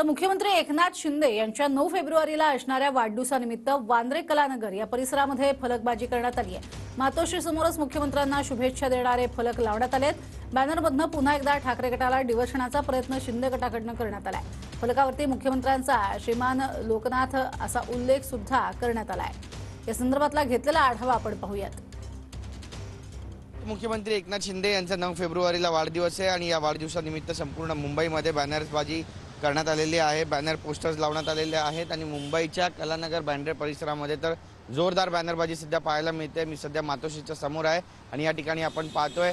तर मुख्यमंत्री एकनाथ शिंदे यांच्या 9 फेब्रुवारीला असणाऱ्या वाढदिवसानिमित्त वांद्रे कलानगर या परिसरामध्ये फलकबाजी करण्यात आली आहे। मातोश्री समोरच मुख्यमंत्र्यांना शुभेच्छा देणारे फलक लावण्यात आलेत। बॅनरमधनं पुन्हा एकदा ठाकरे गटाला डिवचण्याचा प्रयत्न शिंदे गटाकडून करण्यात आलाय। फलकावरती मुख्यमंत्र्यांचा श्रीमान लोकनाथ असा उल्लेख सुद्धा करण्यात आलाय। या संदर्भातला घेतलेला आढावा आपण पाहूयात। मुख्यमंत्री एकनाथ शिंदे यांचा 9 फेब्रुवारीला वाढदिवस आहे आणि या वाढदिवसानिमित्त संपूर्ण मुंबईमध्ये बॅनर्सबाजी करण्यात आलेली आहे। बॅनर पोस्टर्स लावण्यात आलेले आहेत आणि मुंबईच्या कलानगर बँड्रे परिसरामध्ये तर जोरदार बॅनरबाजी सध्या पाहायला मिळते। मी सध्या मातोश्रीच्या समोर आहे आणि या ठिकाणी आपण पाहतोय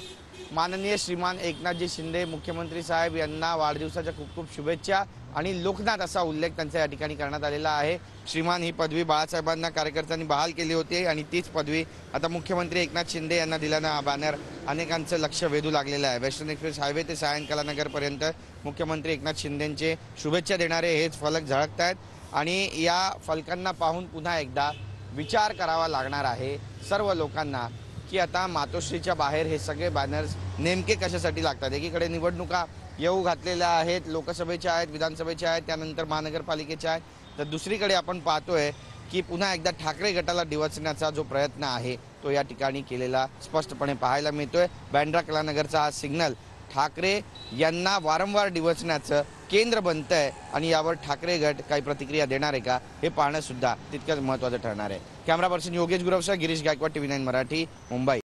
माननीय श्रीमान एकनाथजी शिंदे मुख्यमंत्री साहेब यांना वाढदिवसाच्या खूप खूप शुभेच्छा आणि लोकनाथ असा उल्लेख त्यांच्या या ठिकाणी करण्यात आलेला आहे। श्रीमान ही पदवी बाळासाहेबांना कार्यकर्त्यांनी बहाल केली होती आणि तीच पदवी आता मुख्यमंत्री एकनाथ शिंदे यांना दिल्यानं हा बॅनर अनेकांचं लक्ष वेधू लागलेलं आहे। वेस्टर्न एक्सप्रेस हायवे ते सायन कलानगरपर्यंत मुख्यमंत्री एकनाथ शिंदेंचे शुभेच्छा देणारे हेच फलक झळकत आहेत आणि या फलकांना पाहून पुन्हा एकदा विचार करावा लागणार आहे सर्व लोकांना की आता मातोश्रीच्या बाहेर हे सगळे बॅनर्स नेमके कशासाठी लागतात। एकीकडे निवडणुका येऊ घातलेल्या आहेत, लोकसभेच्या आहेत, विधानसभेच्या आहेत, त्यानंतर महानगरपालिकेच्या आहेत, तर दुसरीकडे आपण पाहतोय की पुन्हा एकदा ठाकरे गटाला डिवचण्याचा जो प्रयत्न आहे तो या ठिकाणी केलेला स्पष्टपणे पाहायला मिळतोय। बँड्रा कलानगरचा हा सिग्नल ठाकरे यांना वारंवार डिवचण्याचं केंद्र बनतंय आणि यावर ठाकरे गट काही प्रतिक्रिया देणार आहे का हे पाहणं सुद्धा तितकंच महत्त्वाचं ठरणार आहे। कॅमेरा पर्सन योगेश गुरवसह गिरीश गायकवाड, TV9 मराठी, मुंबई।